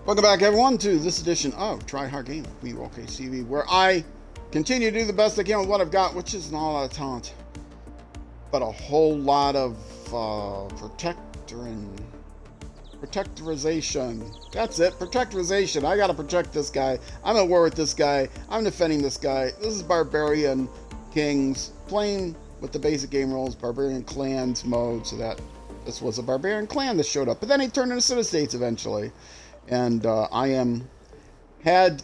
Welcome back, everyone, to this edition of Try Hard Game with me, RollCageTV, where I continue to do the best I can with what I've got, which is not a lot of talent, but a whole lot of protectorization. That's it, protectorization. I gotta protect this guy. I'm at war with this guy. I'm defending this guy. This is Barbarian Kings, playing with the basic game rules, Barbarian Clans mode, so that this was a Barbarian Clan that showed up. But then he turned into City-States eventually. And I had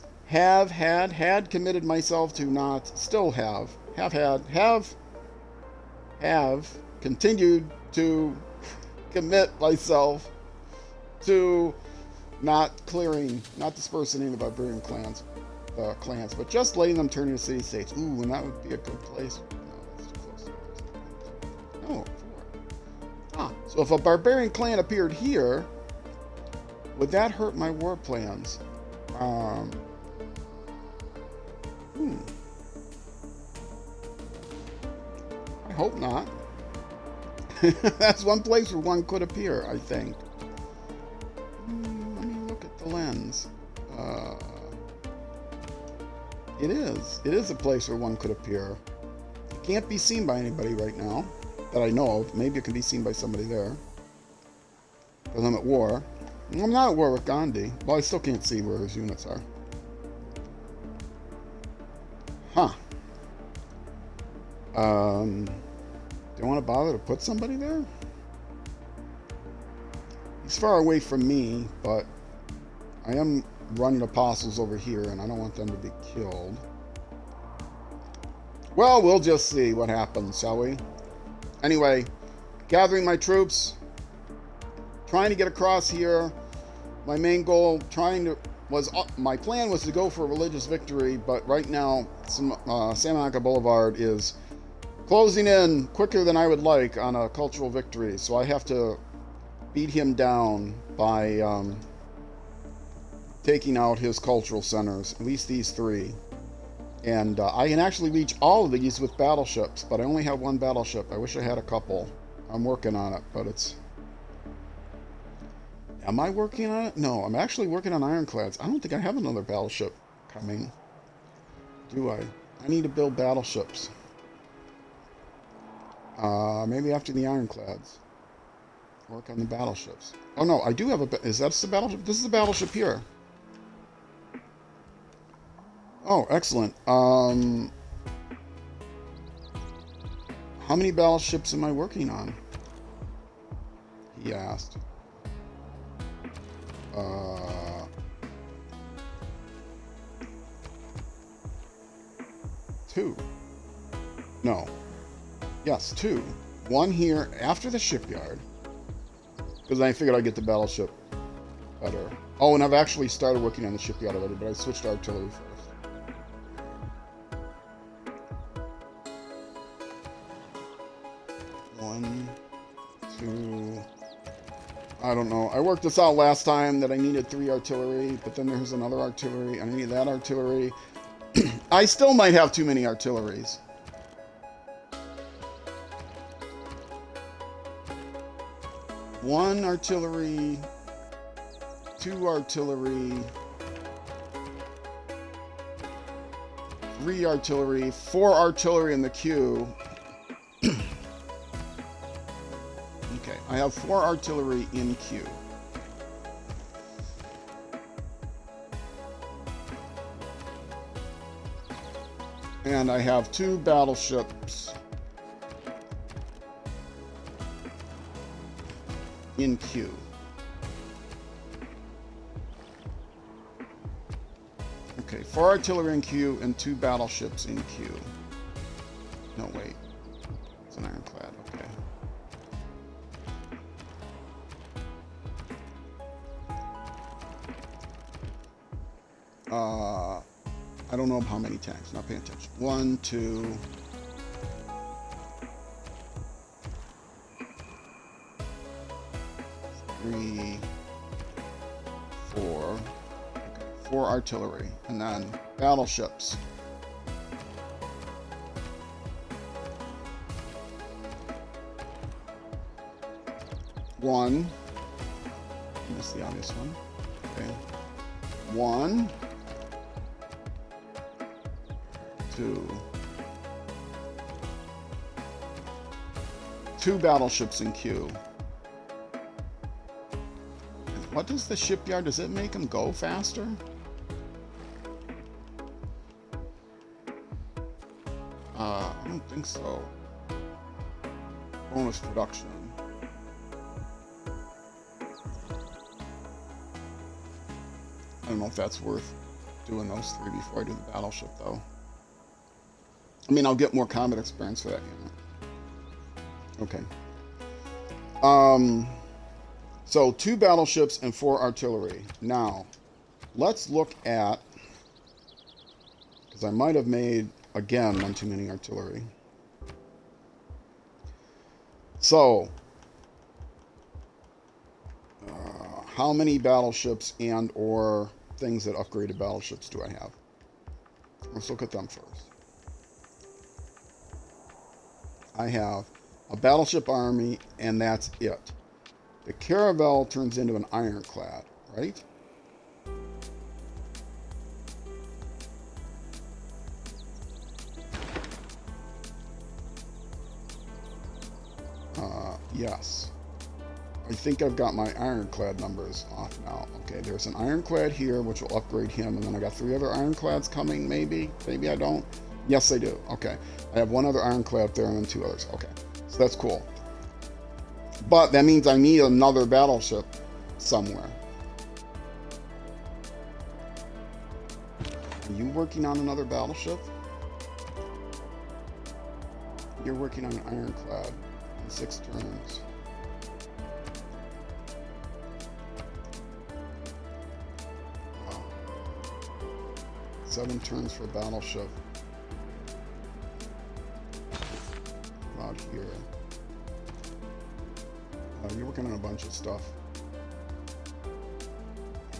committed myself to not, still have continued to commit myself to not dispersing any of the Barbarian clans, but just letting them turn into city-states. Ooh, and that would be a good place. No, that's too close. No, 4. So if a Barbarian clan appeared here, would that hurt my war plans? I hope not. That's one place where one could appear, I think. Let me look at the lens. It is a place where one could appear. It can't be seen by anybody right now that I know of. Maybe it can be seen by somebody there, because I'm at war. I'm not at war with Gandhi. Well, I still can't see where his units are. Do you want to bother to put somebody there? He's far away from me, but I am running apostles over here, and I don't want them to be killed. Well, we'll just see what happens, shall we? Anyway, gathering my troops, trying to get across here. My main goal, my plan was to go for a religious victory, but right now, Salamanca Boulevard is closing in quicker than I would like on a cultural victory, so I have to beat him down by taking out his cultural centers, at least these 3. And I can actually reach all of these with battleships, but I only have 1 battleship. I wish I had a couple. I'm working on it, but it's... Am I working on it? No, I'm actually working on ironclads. I don't think I have another battleship coming. Do I? I need to build battleships. Maybe after the ironclads. Work on the battleships. Oh no, I do have is that the battleship? This is a battleship here. Oh, excellent. How many battleships am I working on? He asked. 2. No. Yes, 2. 1 here after the shipyard, because I figured I'd get the battleship better. Oh, and I've actually started working on the shipyard already, but I switched to artillery first. 1, 2... I don't know. I worked this out last time that I needed 3 artillery, but then there's another artillery, and I need that artillery. I still might have too many artilleries. One artillery, 2 artillery, 3 artillery, 4 artillery in the queue. Okay, I have 4 artillery in queue. And I have 2 battleships in queue. Okay, 4 artillery in queue and 2 battleships in queue. No, wait. It's an ironclad, okay. I don't know how many tanks, not paying attention. 1, 2... 3, 4. Okay, 4 artillery, and then battleships. 1. Missed the obvious one. Okay. 1, 2. 2 battleships in queue. What does the shipyard, does it make them go faster? I don't think so. Bonus production. I don't know if that's worth doing those 3 before I do the battleship, though. I mean, I'll get more combat experience for that unit. Okay. So 2 battleships and 4 artillery. Now, let's look at, because I might have made, again, one too many artillery. So, how many battleships and or things that upgraded battleships do I have? Let's look at them first. I have a battleship army, and that's it. The caravel turns into an ironclad, right? Yes. I think I've got my ironclad numbers off now. Okay, there's an ironclad here, which will upgrade him, and then I got 3 other ironclads coming, maybe? Maybe I don't? Yes, I do. Okay. I have 1 other ironclad up there and then 2 others. Okay. So that's cool. But that means I need another battleship somewhere. Are you working on another battleship? You're working on an ironclad in 6 turns. Wow. 7 turns for battleship. About here. You're working on a bunch of stuff.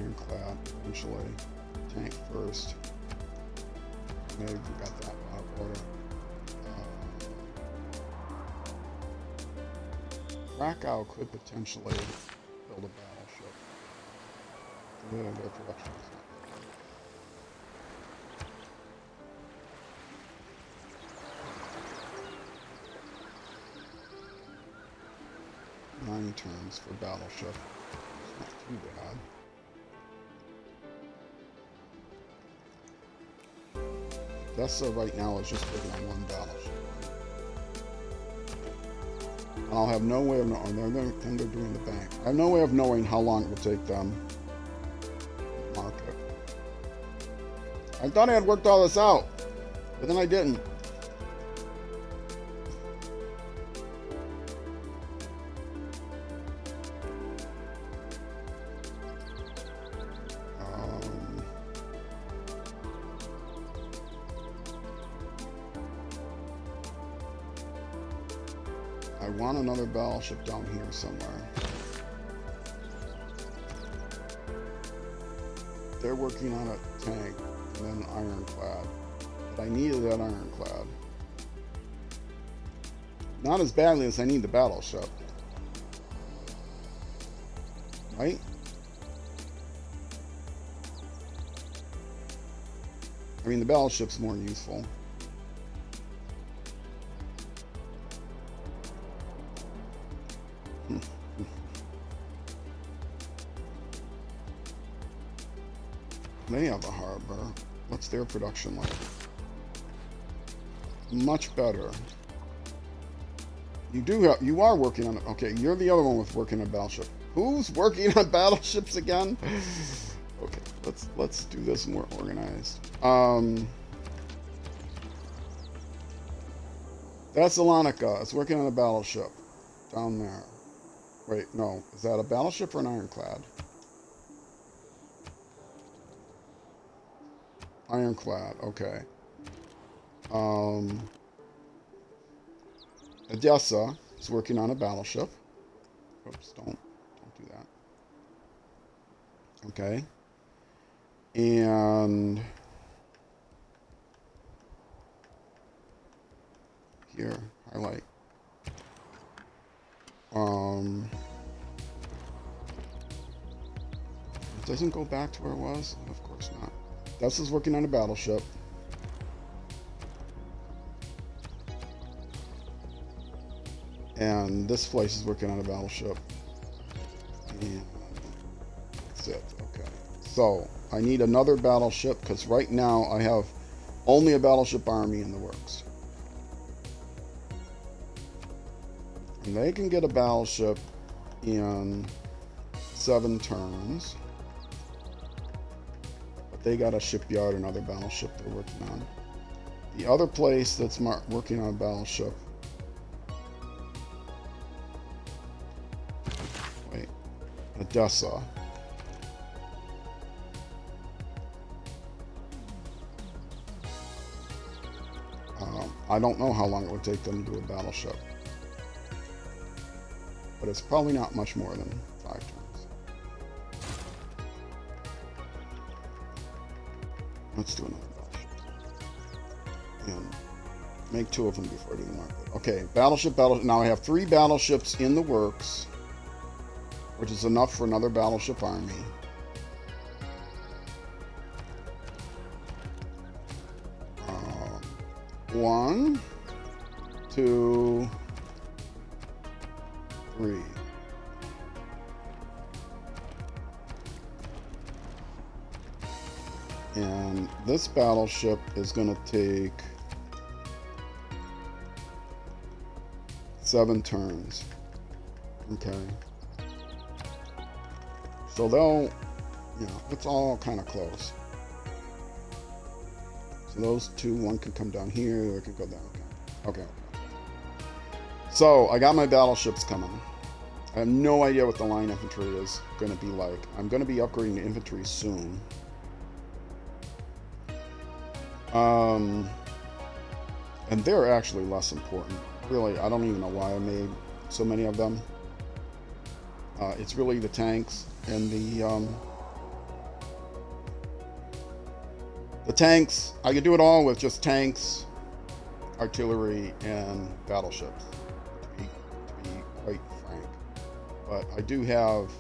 Ironclad, eventually. Tank first. Maybe we got that out of order. Krakow could potentially build a battleship. Their production is not good. 9 turns for battleship. It's not too bad. Odessa right now is just working on 1 battleship. And I'll have no way of knowing. They're doing the bank. I have no way of knowing how long it will take them to market. I thought I had worked all this out, but then I didn't. I want another battleship down here somewhere. They're working on a tank and then an ironclad. But I needed that ironclad. Not as badly as I need the battleship. Right? I mean, the battleship's more useful. They have a harbor. What's their production like? Much better. You are working on it. Okay, you're the other one with working on battleship. Who's working on battleships again? Okay, let's do this more organized. That's Alonica. It's working on a battleship down there. Wait, no. Is that a battleship or an ironclad? Ironclad, okay. Odessa is working on a battleship. Oops, don't do that. Okay. And here, highlight. It doesn't go back to where it was? Of course not. This is working on a battleship. And this place is working on a battleship. And that's it. Okay. So, I need another battleship, because right now I have only a battleship army in the works. And they can get a battleship in 7 turns. But they got a shipyard, another battleship they're working on. The other place that's working on a battleship. Wait. Odessa. I don't know how long it would take them to do a battleship. But it's probably not much more than 5 turns. Let's do another battleship. And make 2 of them before I do the market. Okay, battleship. Now I have 3 battleships in the works, which is enough for another battleship army. One, 2, 3. And this battleship is going to take 7 turns. Okay. So they'll, you know, it's all kind of close. So those 2, one can come down here, or it can go down. Okay. So I got my battleships coming. I have no idea what the line infantry is going to be like. I'm going to be upgrading the infantry soon. And they're actually less important. Really, I don't even know why I made so many of them. It's really the tanks and the tanks. I could do it all with just tanks, artillery, and battleships, to be quite frank. But I do have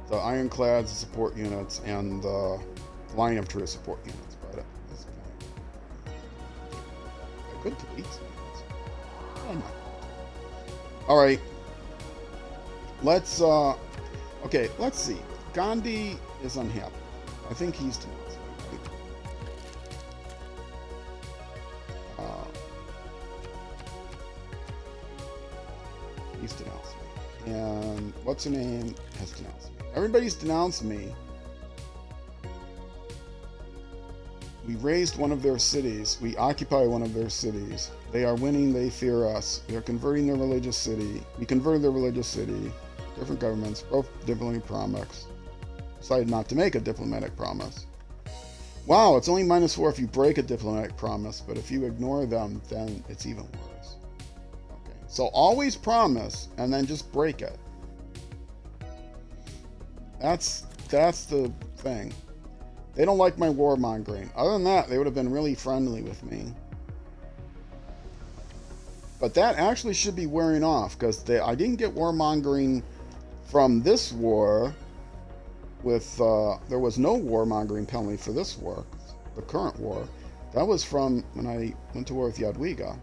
the ironclads, support units, and the line infantry support units. But at this point, I could delete some units. Why not? All right. Let's okay, let's see. Gandhi is unhappy. I think he's denounced me, right? He's denounced me. And what's her name has denounced me. Everybody's denounced me. We razed one of their cities. We occupy one of their cities. They are winning, they fear us. We are converting their religious city. We converted their religious city. Different governments, both diplomatic promise. Decided not to make a diplomatic promise. Wow, it's only -4 if you break a diplomatic promise, but if you ignore them, then it's even worse. Okay, so always promise and then just break it. That's the thing. They don't like my warmongering. Other than that, they would have been really friendly with me. But that actually should be wearing off, because I didn't get warmongering from this war. With there was no warmongering penalty for this war, the current war. That was from when I went to war with Jadwiga.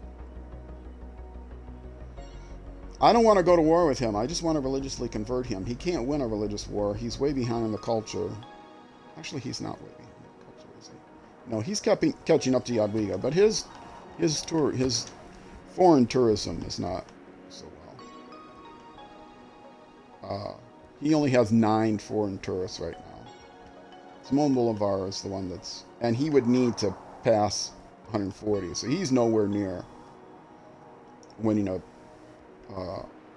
I don't want to go to war with him. I just want to religiously convert him. He can't win a religious war. He's way behind in the culture. Actually, he's not way behind in the culture, is he? No, he's catching up to Jadwiga, but his foreign tourism is not so well. He only has 9 foreign tourists right now. Simon Bolivar is the one that's... And he would need to pass 140, so he's nowhere near winning a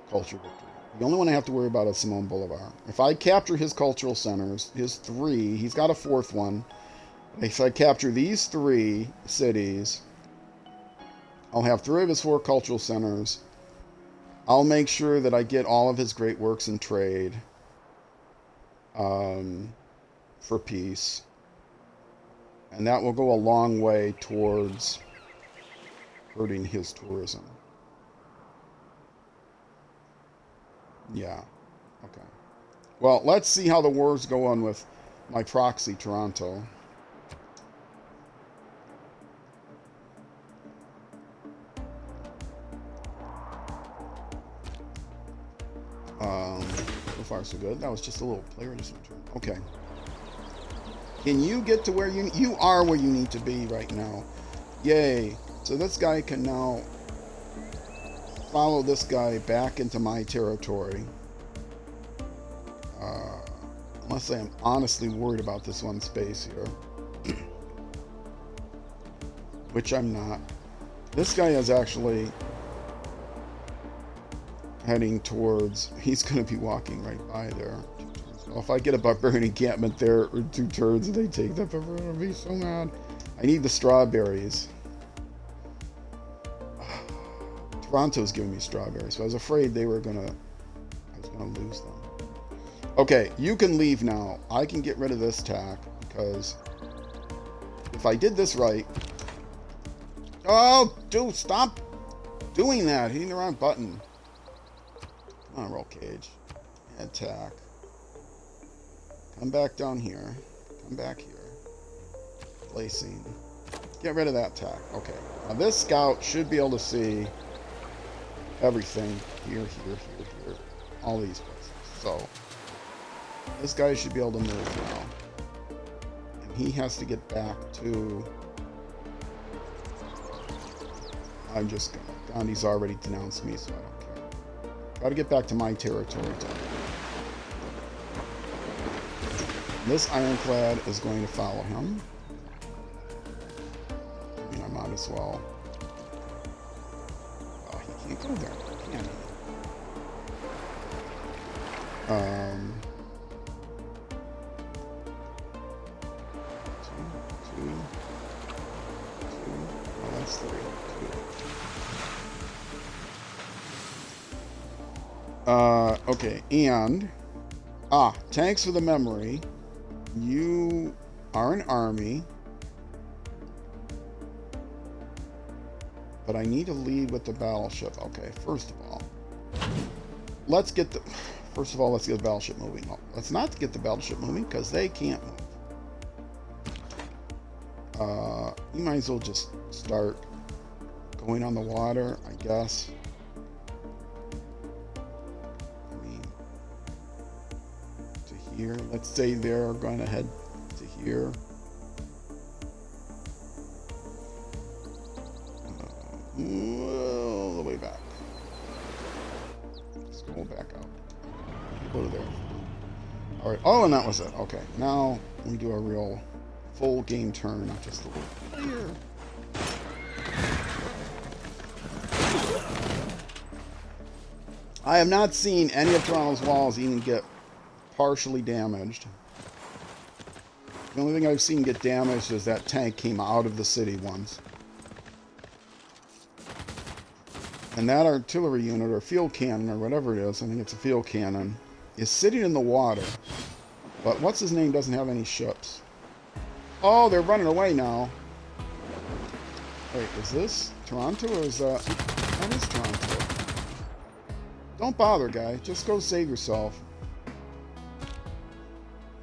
culture victory. The only one I have to worry about is Simon Bolivar. If I capture his cultural centers, his 3, he's got a 4th one. If I capture these 3 cities, I'll have 3 of his 4 cultural centers. I'll make sure that I get all of his great works in trade for peace. And that will go a long way towards hurting his tourism. Yeah. Okay. Well, let's see how the war's going with my proxy, Toronto. So far, so good. That was just a little player return. Okay. Can you get to where you are where you need to be right now? Yay. So this guy can now follow this guy back into my territory. Unless I am honestly worried about this one space here. Which I'm not. This guy is actually heading towards... He's going to be walking right by there. So if I get a barbarian encampment there or 2 turns and they take that, I'm going to be so mad. I need the strawberries. Toronto's giving me strawberries, so I was afraid they were gonna... I was gonna lose them. Okay, you can leave now. I can get rid of this tack, because if I did this right... Oh, dude, stop doing that. Hitting the wrong button. Come on, roll cage. Add tack. Come back down here. Come back here. Placing. Get rid of that tack. Okay. Now this scout should be able to see everything. Here, here. All these places. So, this guy should be able to move now. And he has to get back to... I'm just gonna... Gandhi's already denounced me, so I don't care. Gotta get back to my territory. This ironclad is going to follow him. I mean, I might as well. Oh, he can't go there, can he? Two. Oh, that's 3. 2. Okay, and... thanks for the memory. You are an army. But I need to lead with the battleship. Okay, first of all. Let's get the... First of all, let's get the battleship moving. Well, let's not get the battleship moving, because they can't move. You might as well just start going on the water, I guess. Here. Let's say they're going to head to here. All the way back. Let's go back out. Go to there. Alright. Oh, and that was it. Okay. Now we do a real full game turn, not just a little player. I have not seen any of Toronto's walls even get partially damaged. The only thing I've seen get damaged is that tank came out of the city once. And that artillery unit, or field cannon, or whatever it is, I think it's a field cannon, is sitting in the water. But what's his name doesn't have any ships. Oh, they're running away now. Wait, is this Toronto, or is that... That is Toronto. Don't bother, guy. Just go save yourself.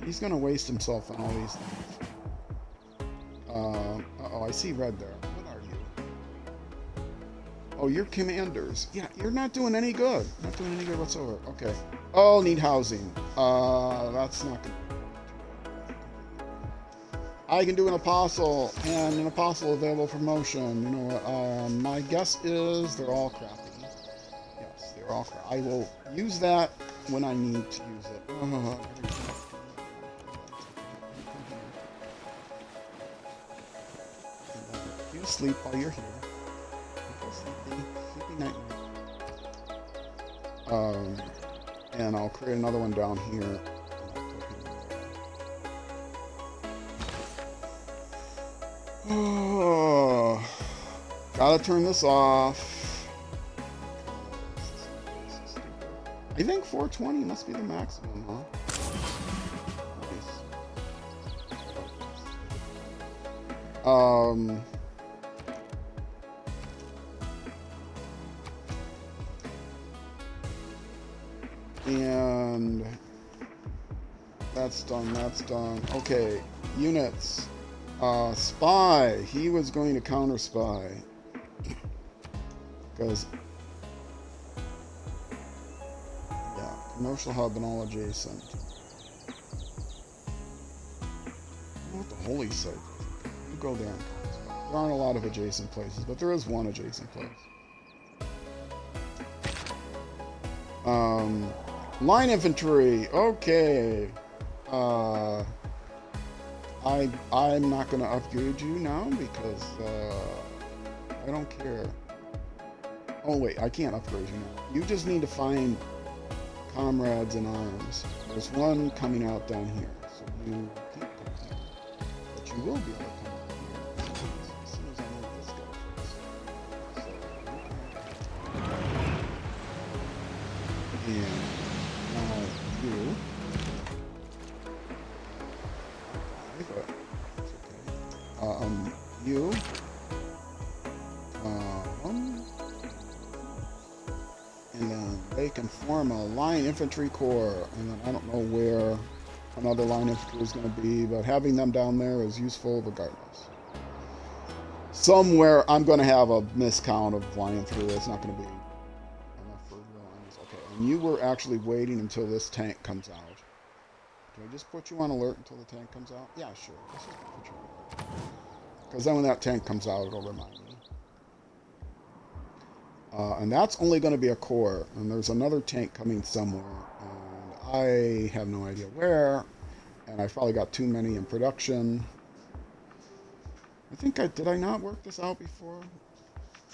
He's gonna waste himself on all these things. Uh-oh, I see red there. What are you? Oh, you're commanders. Yeah, you're not doing any good. Not doing any good whatsoever. Okay. Oh, need housing. That's not good. I can do an apostle, and an apostle available for promotion. You know, my guess is they're all crappy. Yes, they're all crappy. I will use that when I need to use it. Sleep while you're here. Sleepy night. And I'll create another one down here. Oh, gotta turn this off. I think 420 must be the maximum, huh? Nice. And That's done. That's done. Okay, units. Spy. He was going to counter spy. Because, yeah, commercial hub and all adjacent. I don't know what the holy site is. You go there. There aren't a lot of adjacent places, but there is one adjacent place. Line infantry. Okay. I'm not gonna upgrade you now because I don't care. Oh wait, I can't upgrade you now. You just need to find comrades in arms. There's one coming out down here, so you can't come here, but you will be able to come out here as soon as I move this guy first. So and now you. You. And then they can form a line infantry corps. And then I don't know where another line infantry is going to be, but having them down there is useful regardless. Somewhere I'm going to have a miscount of line infantry. It's not going to be enough for lines. Okay, and you were actually waiting until this tank comes out. Can I just put you on alert until the tank comes out? Yeah, sure. Let's just put you on alert. Because then when that tank comes out, it'll remind me. And that's only going to be a core. And there's another tank coming somewhere. And I have no idea where. And I've probably got too many in production. I think did I not work this out before?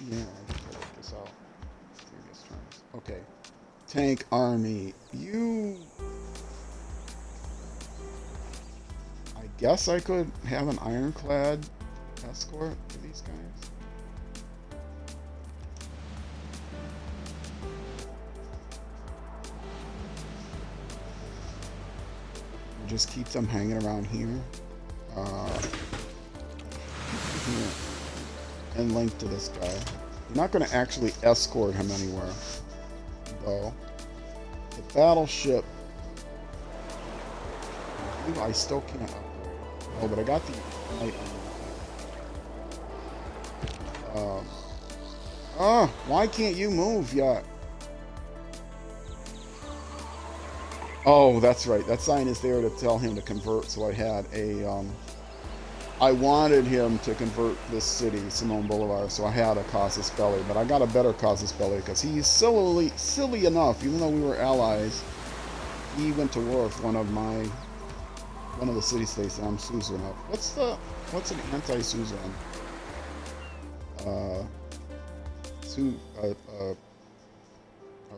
Yeah, I think I worked this out. Previous turns. Okay. Tank army. You... I guess I could have an ironclad escort for these guys. Just keep them hanging around here. And link to this guy. I'm not going to actually escort him anywhere, though. The battleship. I still can't upgrade. Oh, but I got the light on. Why can't you move yet? Oh, that's right. That sign is there to tell him to convert. So I had a, I wanted him to convert this city, Simone Bolivar. So I had a casus belli, but I got a better casus belli because he's silly enough. Even though we were allies, he went to war with one of the city-states that I'm Suzerain of. What's an anti-Suzerain? A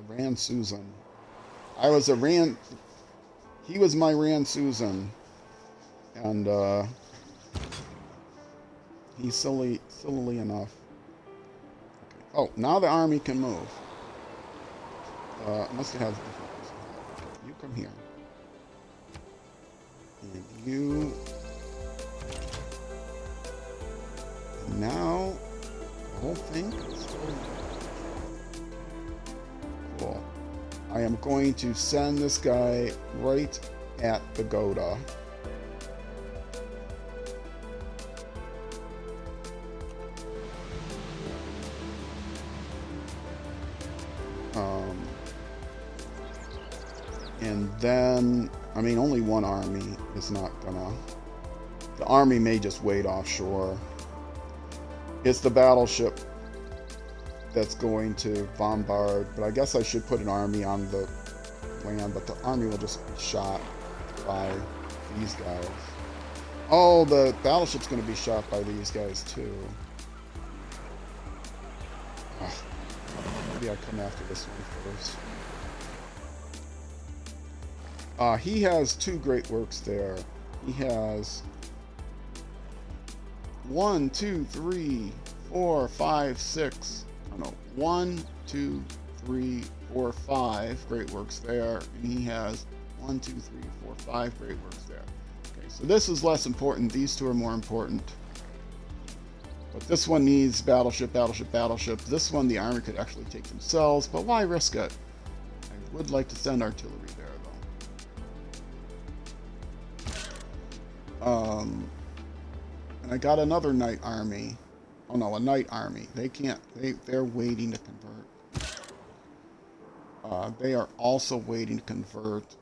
Ran Susan. I was a Ran. He was my Ran Susan, and he's sillily enough. Okay. Oh, now the army can move. Must have different. Okay, you come here, and you. And now the whole thing is going. Cool. I am going to send this guy right at the Goda. And then, I mean, only one army is not gonna... The army may just wait offshore. It's the battleship that's going to bombard, but I guess I should put an army on the land, but the army will just be shot by these guys. Oh, the battleship's going to be shot by these guys too. Maybe I come after this one first. He has two great works there. He has 1, 2, 3, 4, 5, 6. No, 1, 2, 3, 4, 5 great works there, and he has 1, 2, 3, 4, 5 great works there. Okay, so this is less important. These two are more important. But this one needs battleship, battleship, battleship. This one the army could actually take themselves, but why risk it? I would like to send artillery there, And I got another knight army. Oh no, a knight army. They can't. They're waiting to convert. They are also waiting to convert.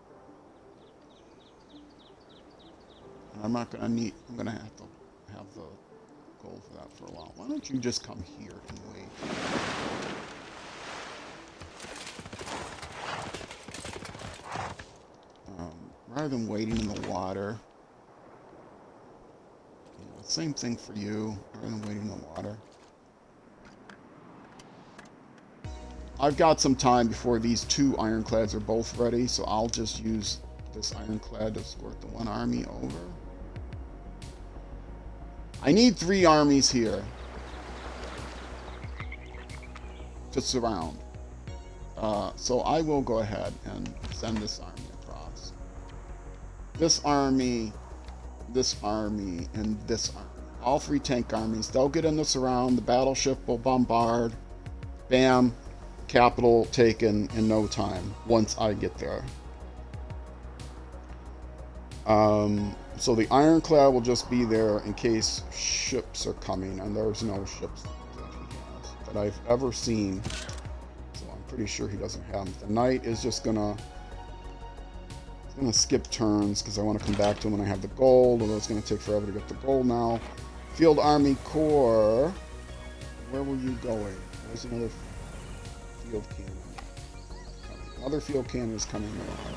And I'm not gonna need. I'm gonna have to have the gold for that for a while. Why don't you just come here and wait? Rather than waiting in the water. Same thing for you. Rather than waiting in the water. I've got some time before these two ironclads are both ready, so I'll just use this ironclad to escort the one army over. I need 3 armies here to surround. So I will go ahead and send this army across. This army, and this army. All 3 tank armies. They'll get in the surround. The battleship will bombard. Bam. Capital taken in no time once I get there. So the ironclad will just be there in case ships are coming, and there's no ships that I've ever seen. So I'm pretty sure he doesn't have them. The knight is just gonna skip turns because I want to come back to him when I have the gold, although it's gonna take forever to get the gold now. Field Army Corps. Where were you going? There's another field cannon. Another field cannon is coming around.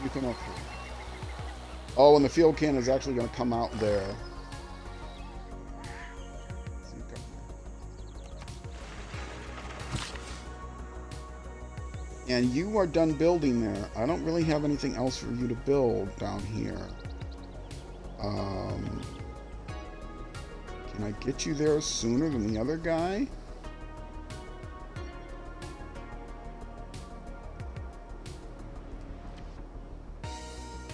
You come up here. Oh, and the field cannon is actually going to come out there. So you come here. And you are done building there. I don't really have anything else for you to build down here. Can I get you there sooner than the other guy?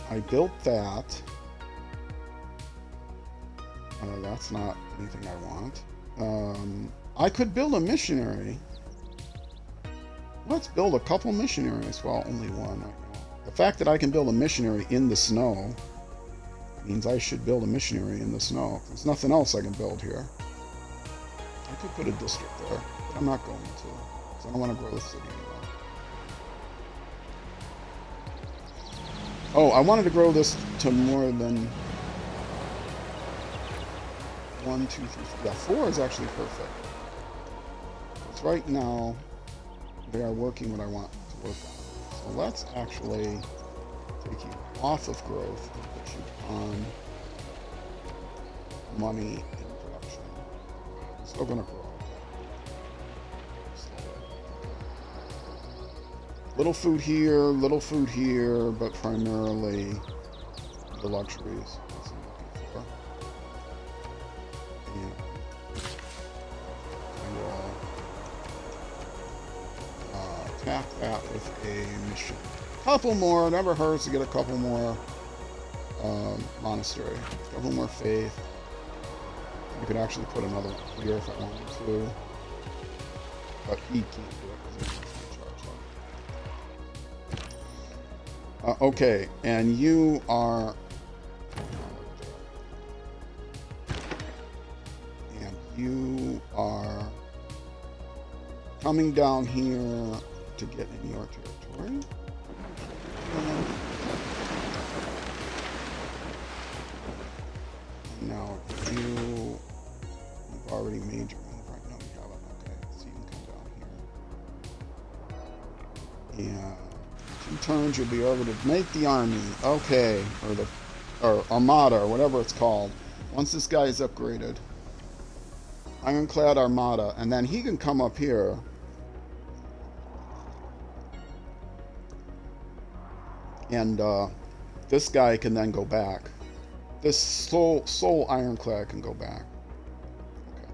I built that. That's not anything I want. I could build a missionary. Let's build a couple missionaries. Well, only one right now. The fact that I can build a missionary in the snow means I should build a missionary in the snow. There's nothing else I can build here. I could put a district there, but I'm not going to. Because I don't want to grow the city anymore. Oh, I wanted to grow this to more than 1, 2, 3, 4. Yeah, 4 is actually perfect. Because right now, they are working what I want to work on. So let's actually take you off of growth and put you on money and production. I'm still going to grow. Little food here, but primarily the luxuries. That's what I'm looking for. And I will attack that with a mission. Couple more, never hurts to get a couple more monastery. A couple more faith. I could actually put another one here if I wanted to. But he can't do it because he's okay, and you are... And you are coming down here to get in your territory. Now you've already made your move right now. You haven't. Okay, so you can come down here. And 2 turns you'll be able to make the army. Okay, or armada or whatever it's called. Once this guy is upgraded, ironclad armada, and then he can come up here. And this guy can then go back. This soul ironclad can go back. Okay.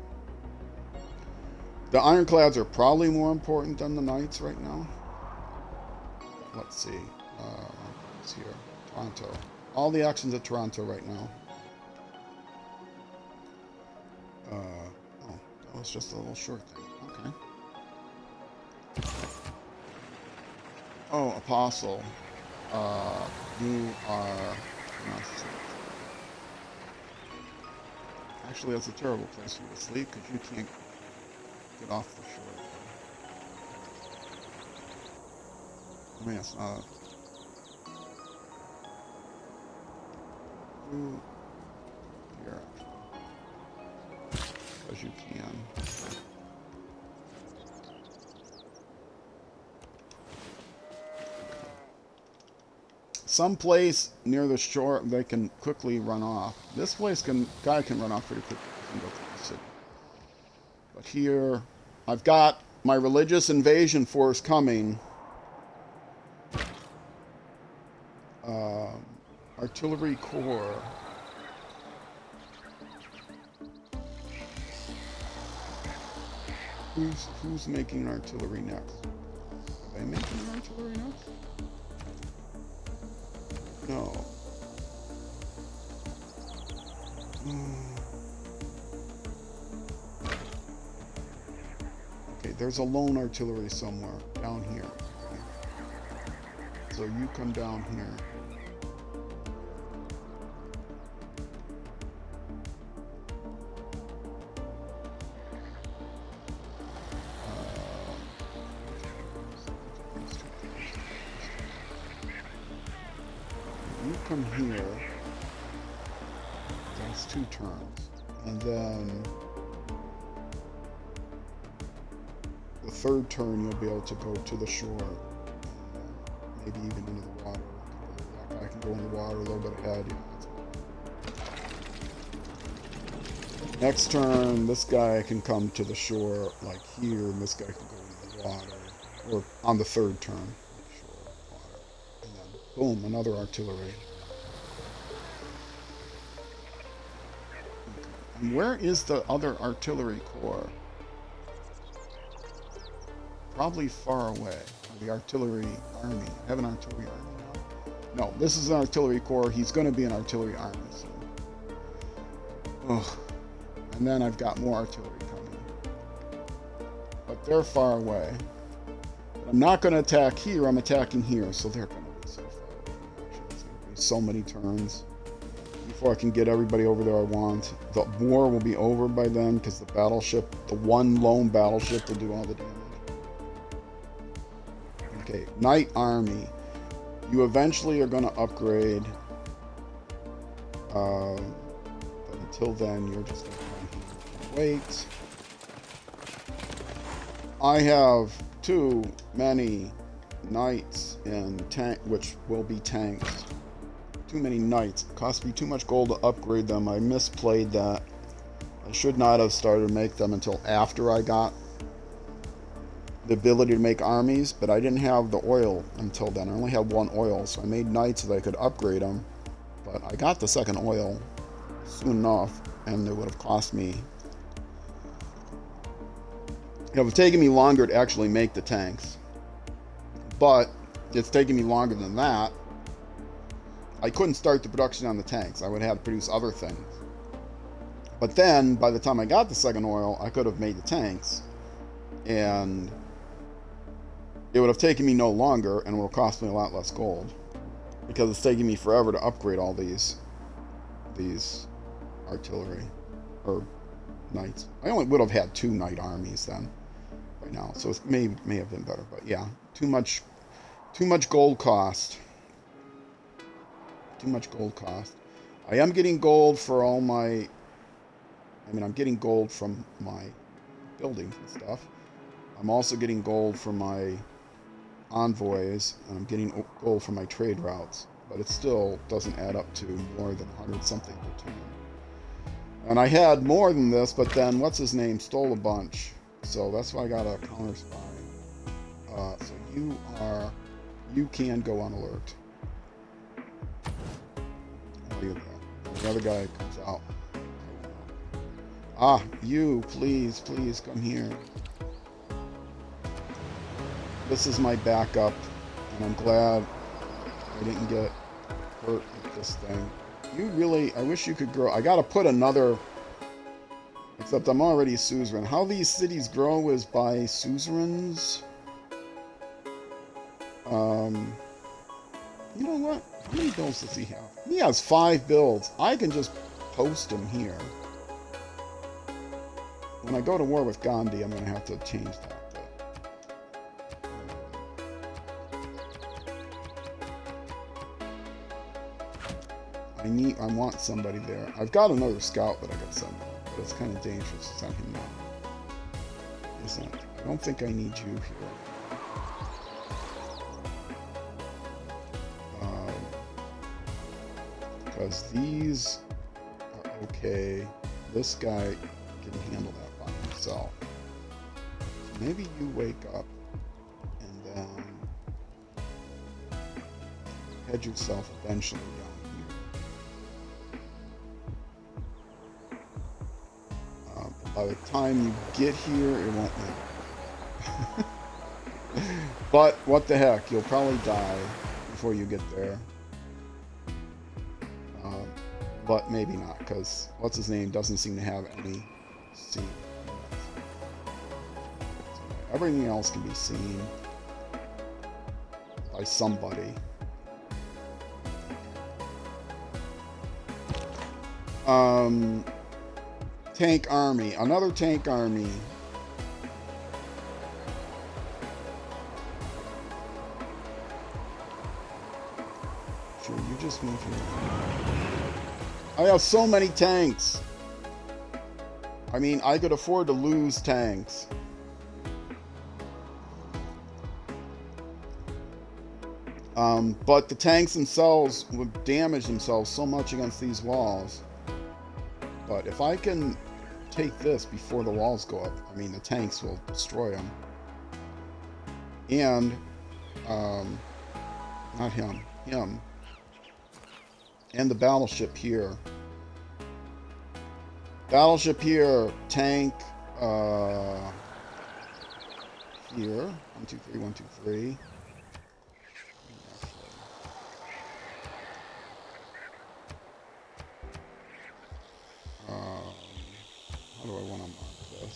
The ironclads are probably more important than the knights right now. Let's see. It's here. Toronto. All the actions at Toronto right now. Oh, that was just a little short thing. Okay. Oh, Apostle. You are... Actually, that's a terrible place for you to sleep because you can't get off the shore. I mean, it's not. Here, because you can. Some place near the shore they can quickly run off. This place guy can run off pretty quickly and go through the city. But here, I've got my religious invasion force coming. Artillery corps. Who's making artillery next? Are they making artillery next? No. Okay, there's a lone artillery somewhere down here. Okay. So you come down here. Come here. That's 2 turns. And then the 3rd turn you'll be able to go to the shore. Maybe even into the water. That guy can go in the water a little bit ahead. Yeah. Next turn, this guy can come to the shore like here, and this guy can go into the water. Or on the 3rd turn. Shore, water. And then boom, another artillery. And where is the other artillery corps? Probably far away. Or the artillery army. I have an artillery army now. No, this is an artillery corps. He's going to be an artillery army soon. Ugh. And then I've got more artillery coming. But they're far away. But I'm not going to attack here. I'm attacking here. So they're going to be so far away. It's going to be so many turns before I can get everybody over there I want. The war will be over by then because the battleship, the one lone battleship, will do all the damage. Okay, Knight Army. You eventually are going to upgrade. But until then, you're just going to come here and wait. I have too many knights in tank, which will be tanks. Too many knights. It cost me too much gold to upgrade them. I misplayed that. I should not have started to make them until after I got the ability to make armies, but I didn't have the oil until then. I only had 1 oil, so I made knights so that I could upgrade them. But I got the 2nd oil soon enough, and it would have cost me. It would have taken me longer to actually make the tanks. But it's taking me longer than that. I couldn't start the production on the tanks. I would have to produce other things. But then, by the time I got the 2nd oil, I could have made the tanks. And it would have taken me no longer, and it would have cost me a lot less gold. Because it's taking me forever to upgrade all these artillery. Or knights. I only would have had 2 knight armies then. By now. So it may have been better. But yeah, too much gold cost. Too much gold cost. I am getting gold for all my... I'm getting gold from my buildings and stuff. I'm also getting gold from my envoys, and I'm getting gold from my trade routes. But it still doesn't add up to more than 100 something per turn. And I had more than this, but then what's his name stole a bunch. So that's why I got a counter spy. So you can go on alert. The other guy comes out. Ah, you, please come here. This is my backup, and I'm glad I didn't get hurt with this thing. You really, I wish you could grow. I gotta put another, except I'm already suzerain. How these cities grow is by suzerains. You know what? How many builds does he have? He has 5 builds. I can just post him here. when I go to war with Gandhi, I'm going to have to change that. I want somebody there. I've got another scout that I got sent out, but it's kind of dangerous to send him now. Isn't it? I don't think I need you here. Because these are okay. This guy can handle that by himself. So maybe you wake up and then head yourself eventually down here. By the time you get here, it won't matter. But what the heck, you'll probably die before you get there. But maybe not, because what's his name doesn't seem to have any seen. Everything else can be seen by somebody. Tank army. Another tank army. Sure, you just move here. I have so many tanks. I mean, I could afford to lose tanks. But the tanks themselves would damage themselves so much against these walls. But if I can take this before the walls go up, I mean, the tanks will destroy them. And, not him, him. And the battleship here. Battleship here, tank, here. 1, 2, 3, 1, 2, 3. How do I want to mark this?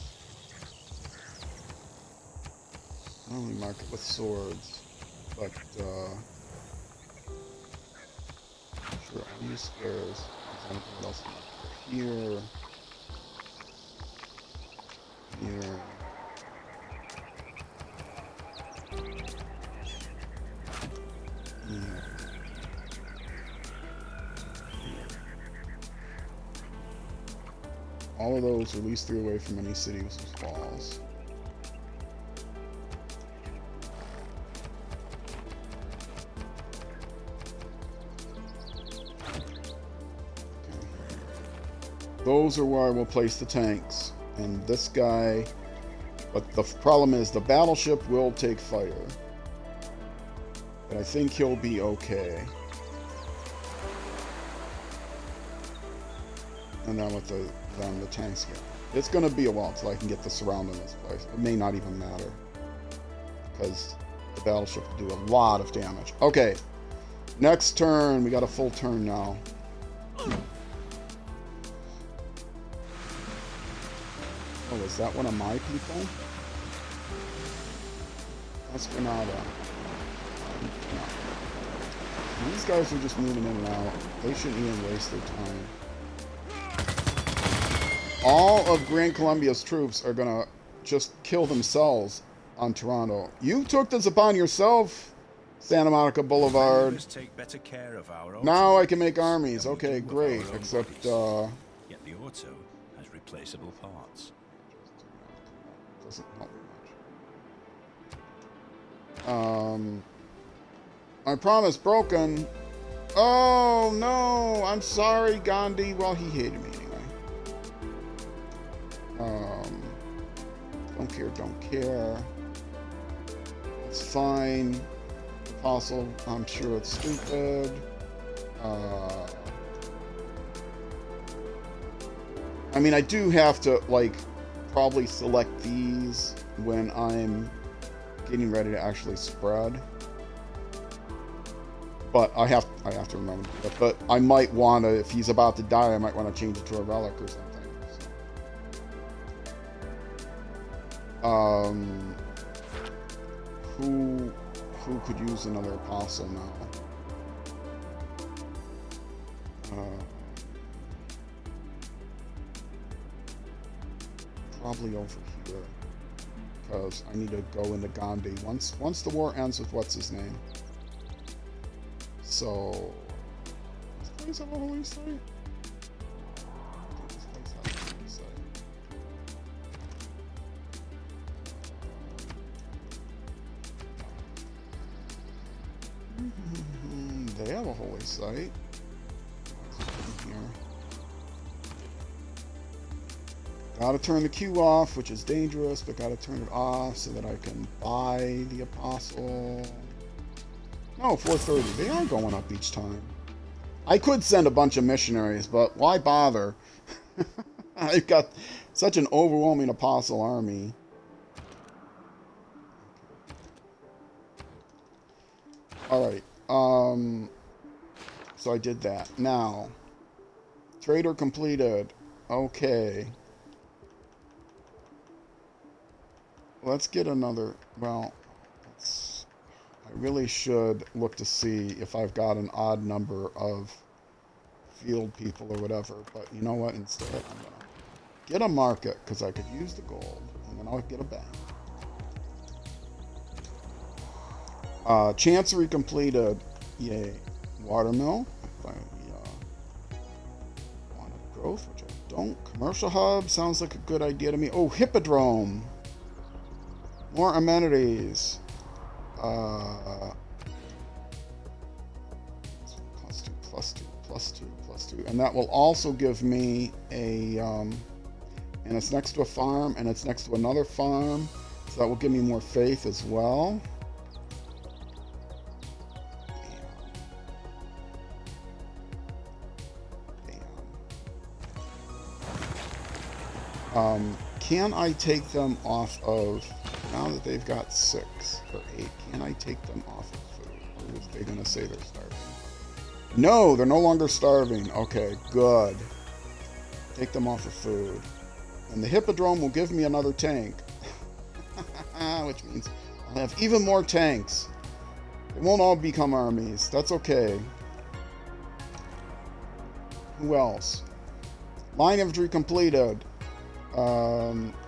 I only mark it with swords, but, sure, I'll use squares. There's anything else here. Here. Here. All of those release 3 away from any city with walls. Those are where I will place the tanks. And this guy, but the problem is the battleship will take fire. But I think he'll be okay. And then with the tanks go. It's going to be a while until I can get the surround in this place. It may not even matter. Because the battleship will do a lot of damage. Okay. Next turn. We got a full turn now. Oh, is that one of my people? That's Granada. No. These guys are just moving in and out. They shouldn't even waste their time. All of Gran Colombia's troops are gonna just kill themselves on Toronto. You took this upon yourself, Santa Monica Boulevard. Take better care of our now I can make armies. Okay, great. Except, yet the auto has replaceable parts. Doesn't help much. I promise broken. Oh no, I'm sorry, Gandhi. Well, he hated me anyway. Don't care. It's fine. Apostle, I'm sure it's stupid. I mean, I do have to, like, probably select these when I'm getting ready to actually spread. But I have to remember that. But I might want to, if he's about to die, I might want to change it to a relic or something. So. Who could use another apostle now? probably over here. Because I need to go into Gandhi. Once the war ends with what's his name. So... Does this place have a holy site? I think this place has a holy site. They have a holy site. Here. Gotta turn the queue off, which is dangerous, but gotta turn it off so that I can buy the apostle. No, 430. They are going up each time. I could send a bunch of missionaries, but why bother? I've got such an overwhelming apostle army. Alright, so I did that. Now, trader completed. Okay. Let's get another, well, I really should look to see if I've got an odd number of field people or whatever, but you know what, instead I'm going to get a market, because I could use the gold, and then I'll get a bank. Chancery completed. Yay. Watermill. Wanted growth, which I don't. Commercial hub sounds like a good idea to me. Oh, hippodrome. More amenities. +2, +2. And that will also give me a, and it's next to a farm, and it's next to another farm. So that will give me more faith as well. Can I take them off of, now that they've got 6 or 8, can I take them off of food? Or is they going to say they're starving? No, they're no longer starving. Okay, good. Take them off of food. And the hippodrome will give me another tank. Which means I'll have even more tanks. They won't all become armies. That's okay. Who else? Line infantry completed.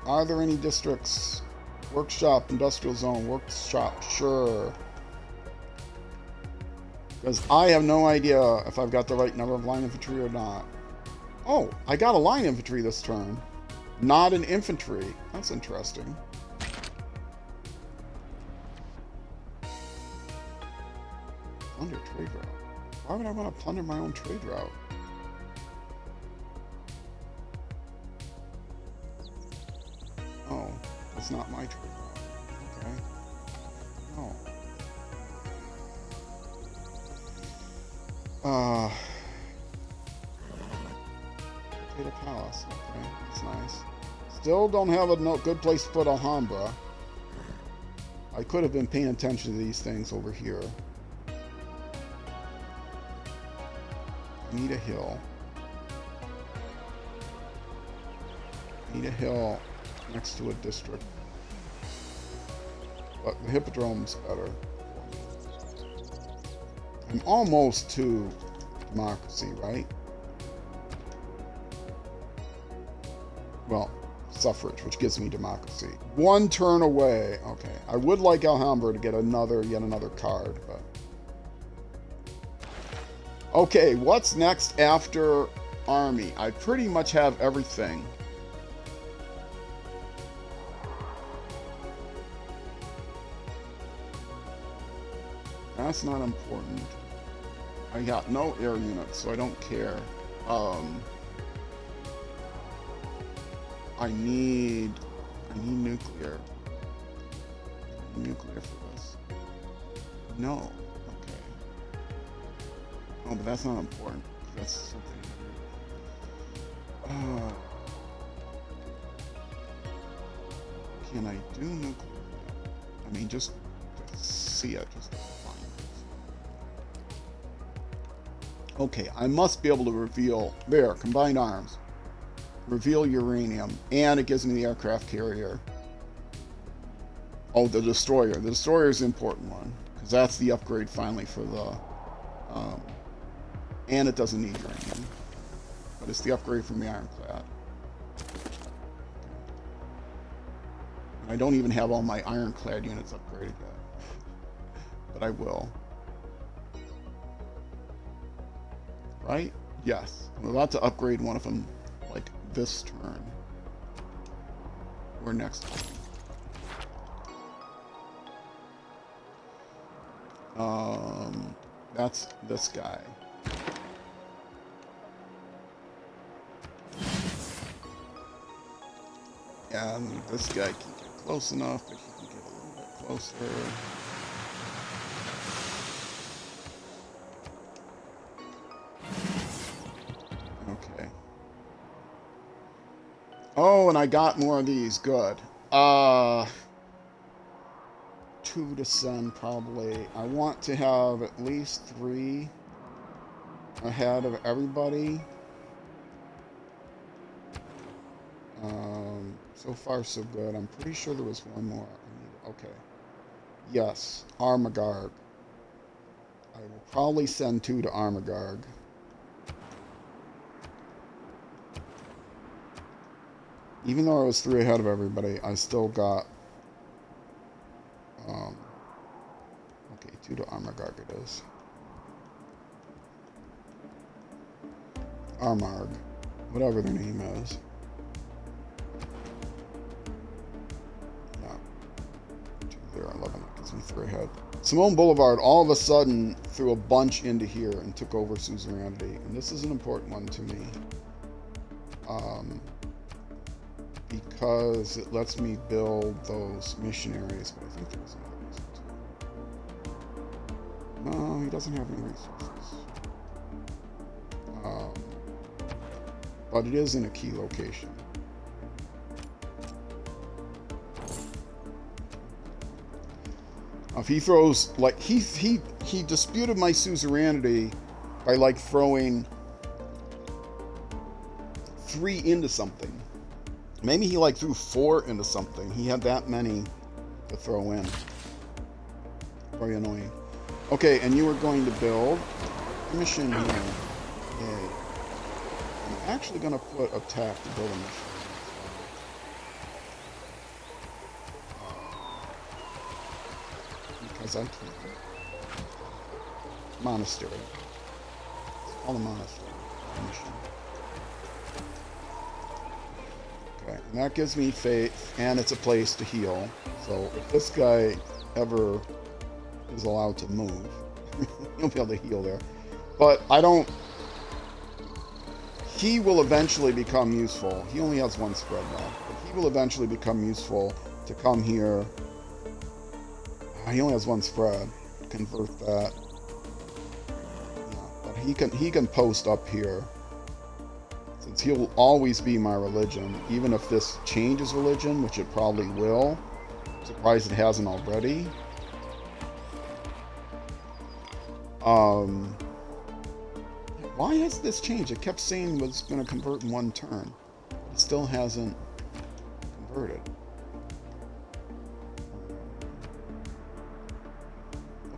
Are there any districts? Workshop, industrial zone, workshop, sure. Because I have no idea if I've got the right number of line infantry or not. Oh, I got a line infantry this turn. Not an infantry. That's interesting. Plunder trade route. Why would I want to plunder my own trade route? Oh, it's not my trade route. Okay. Oh. Potato Palace. Okay, that's nice. Still don't have a good place to put Alhambra. I could have been paying attention to these things over here. I need a hill. I need a hill next to a district. But the hippodrome's better. I'm almost to democracy, right? Well, suffrage, which gives me democracy. 1 turn away. Okay. I would like Alhambra to get yet another card, but... Okay, what's next after army? I pretty much have everything. That's not important. I got no air units, so I don't care. I need nuclear. I need nuclear for this. No. Okay. Oh, but that's not important. That's something. Can I do nuclear? I mean, just see it. Just find it. Okay, I must be able to reveal. There, combined arms. Reveal uranium, and it gives me the aircraft carrier. Oh, the destroyer. The destroyer is the important one, because that's the upgrade finally for the... and it doesn't need uranium. But it's the upgrade from the ironclad. I don't even have all my ironclad units upgraded yet. But I will. Right? Yes. I'm about to upgrade one of them, like, this turn. Or next turn. That's this guy. And this guy can get close enough, but he can get a little bit closer. Okay. Oh, and I got more of these. Good. 2 to send, probably. I want to have at least 3 ahead of everybody. So far, so good. I'm pretty sure there was one more. Okay. Yes, Armagarg. I will probably send 2 to Armagarg. Even though I was 3 ahead of everybody, I still got... okay, 2 to Armagarg it is. Armarg. Whatever their name is. Yeah. 2 there, 11. That gives me 3 ahead. Simone Boulevard all of a sudden threw a bunch into here and took over suzerainty. And this is an important one to me. Because it lets me build those missionaries, but I think there's another reason too. No, he doesn't have any resources. But it is in a key location. If he throws, like, he disputed my suzerainty by, like, throwing 3 into something. Maybe he, like, threw 4 into something. He had that many to throw in. Very annoying. Okay, and you were going to build a mission here. Yay. I'm actually going to put attack to build a mission. Because I can. Monastery. It's called a monastery. Mission. Okay, and that gives me faith, and it's a place to heal. So if this guy ever is allowed to move, he'll be able to heal there. But I don't... He will eventually become useful. He only has 1 spread left. But he will eventually become useful to come here. He only has 1 spread. Convert that. Yeah, but he can post up here. Since he'll always be my religion, even if this changes religion, which it probably will. I'm surprised it hasn't already. Why has this changed? It kept saying it was going to convert in 1 turn. It still hasn't converted.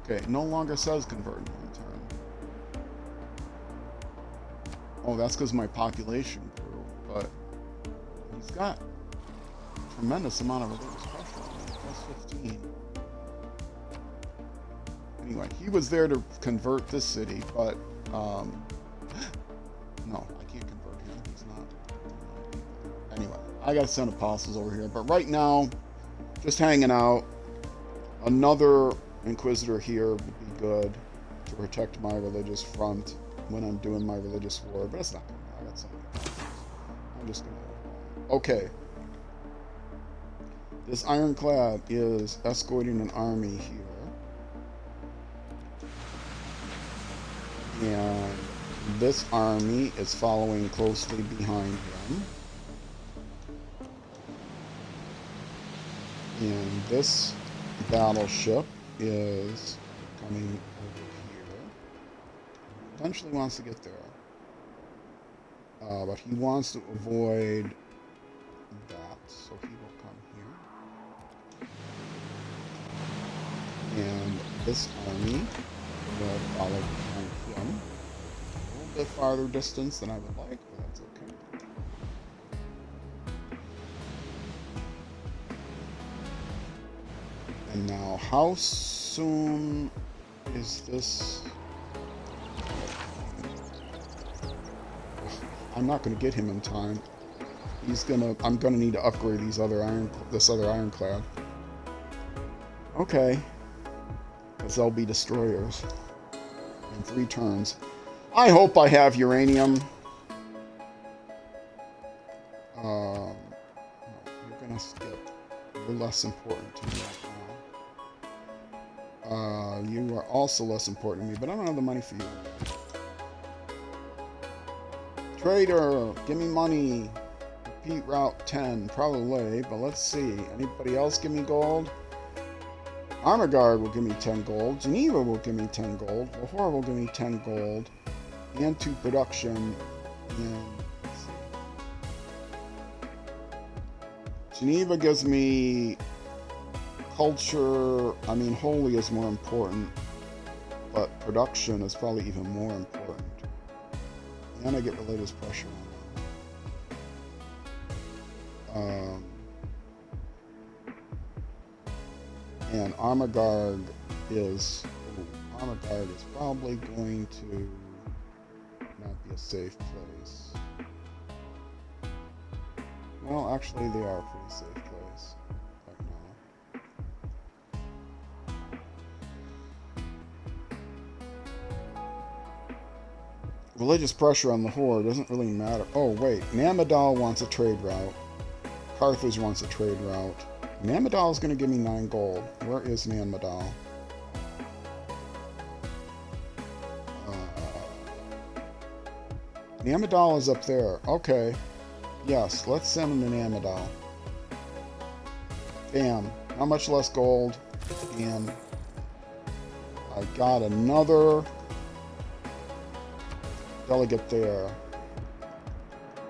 Okay, no longer says convert in 1 turn. Oh, that's because my population grew, but he's got a tremendous amount of religious pressure on him, plus 15. Anyway, he was there to convert this city, but, no, I can't convert him, he's not. Anyway, I gotta send apostles over here, but right now, just hanging out. Another Inquisitor here would be good to protect my religious front when I'm doing my religious war, but it's not gonna matter. I got something else. I'm just gonna... Okay. This ironclad is escorting an army here. And this army is following closely behind him. And this battleship is coming over here. Eventually wants to get there. But he wants to avoid that, so he will come here. And this army will follow behind him. A little bit farther distance than I would like, but that's okay. And now, how soon is this? I'm not going to get him in time. I'm going to need to upgrade this other ironclad. Okay. Because they'll be destroyers. In 3 turns. I hope I have uranium. No, you're going to skip. You're less important to me right now. You are also less important to me, but I don't have the money for you. Trader, give me money. Repeat route 10, probably, but let's see. Anybody else give me gold? Armor Guard will give me 10 gold. Geneva will give me 10 gold. Lahore will give me 10 gold. And 2 production. And let's see. Geneva gives me culture. I mean, holy is more important, but production is probably even more important. And I get religious pressure on them. And Armor Guard is probably going to not be a safe place. Well, actually, they are a pretty safe place right now. Religious pressure on Lahore doesn't really matter. Oh, wait. Namadal wants a trade route. Carthage wants a trade route. Namadal is going to give me 9 gold. Where is Namadal? Namadal is up there. Okay. Yes, let's send him to Namadal. Bam. How much less gold? And I got another delegate there.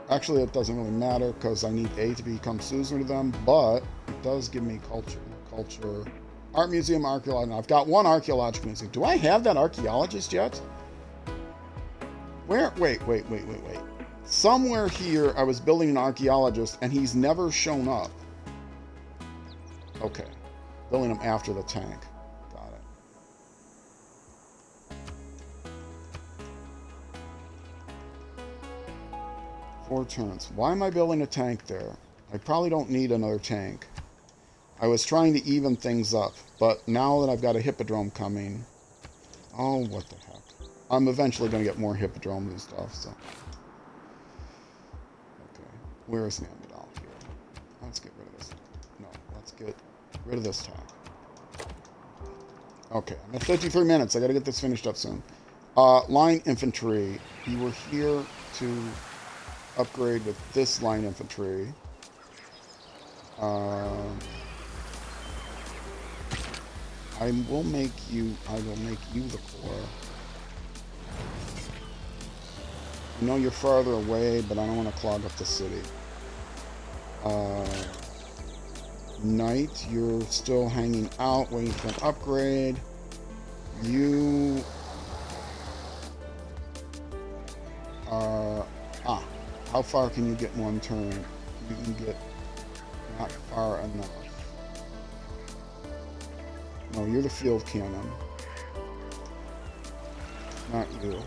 Actually, it doesn't really matter because I need A to become suzerain to them, but it does give me culture. Art museum, archaeology. I've got 1 archaeological museum. Do I have that archaeologist yet? Where? Wait. Somewhere here, I was building an archaeologist, and he's never shown up. Okay. Building him after the tank. Got it. 4 turns. Why am I building a tank there? I probably don't need another tank. I was trying to even things up, but now that I've got a hippodrome coming... Oh, what the heck. I'm eventually going to get more hippodromes and stuff, so... Okay. Where is Namadal here? Let's get rid of this. No, let's get rid of this tank. Okay, I'm at 53 minutes. I got to get this finished up soon. Line infantry. You were here to upgrade with this line infantry. I will make you the core. I know you're farther away, but I don't want to clog up the city. Knight, you're still hanging out, waiting for an upgrade. You how far can you get in 1 turn? You can get not far enough. No, you're the field cannon. Not you.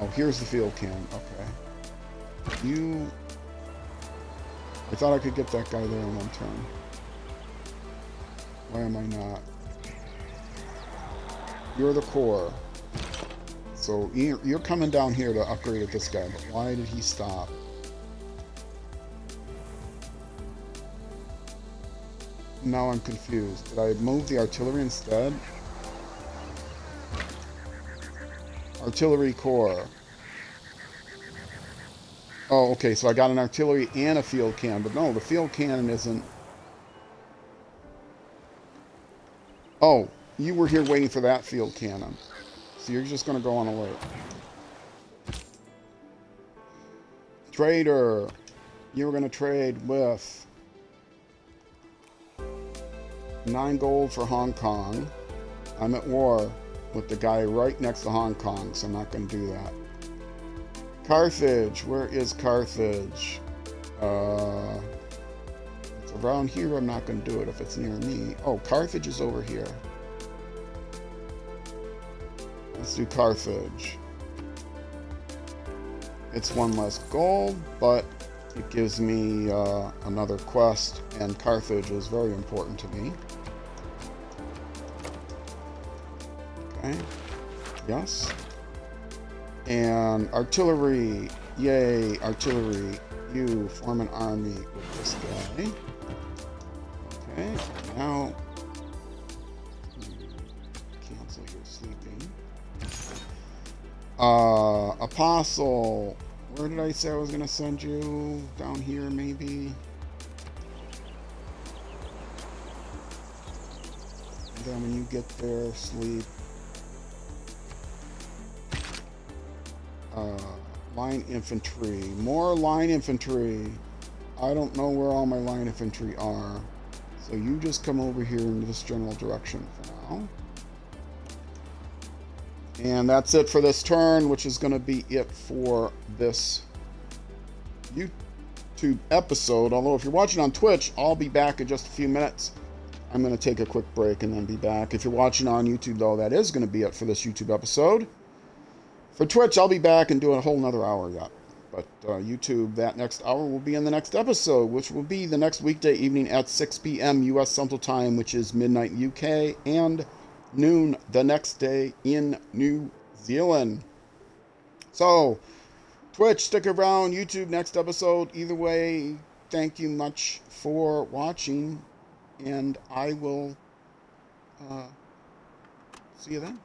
Oh, here's the field cannon. Okay. You... I thought I could get that guy there in 1 turn. Why am I not? You're the core. So you're coming down here to upgrade at this guy, but why did he stop? Now I'm confused. Did I move the artillery instead? Artillery core. Oh, okay, so I got an artillery and a field cannon, but no, the field cannon isn't... Oh, you were here waiting for that field cannon. So you're just going to go on alert. Trader, you were going to trade with 9 gold for Hong Kong. I'm at war with the guy right next to Hong Kong, so I'm not going to do that. Carthage, where is Carthage? Let's So around here, I'm not going to do it if it's near me. Oh, Carthage is over here. Let's do Carthage. It's 1 less gold, but it gives me another quest, and Carthage is very important to me. Okay. Yes. And artillery. Yay, artillery. You form an army with this guy. Okay, now cancel your sleeping. Apostle. Where did I say I was going to send you? Down here, maybe? And then when you get there, sleep. Line infantry. More line infantry. I don't know where all my line infantry are. So you just come over here in this general direction for now. And that's it for this turn, which is going to be it for this YouTube episode. Although if you're watching on Twitch, I'll be back in just a few minutes. I'm going to take a quick break and then be back. If you're watching on YouTube, though, that is going to be it for this YouTube episode. For Twitch, I'll be back and do a whole nother hour yet. But YouTube, that next hour will be in the next episode, which will be the next weekday evening at 6 p.m. U.S. Central Time, which is midnight UK, and noon the next day in New Zealand. So, Twitch, stick around. YouTube, next episode. Either way, thank you much for watching, and I will see you then.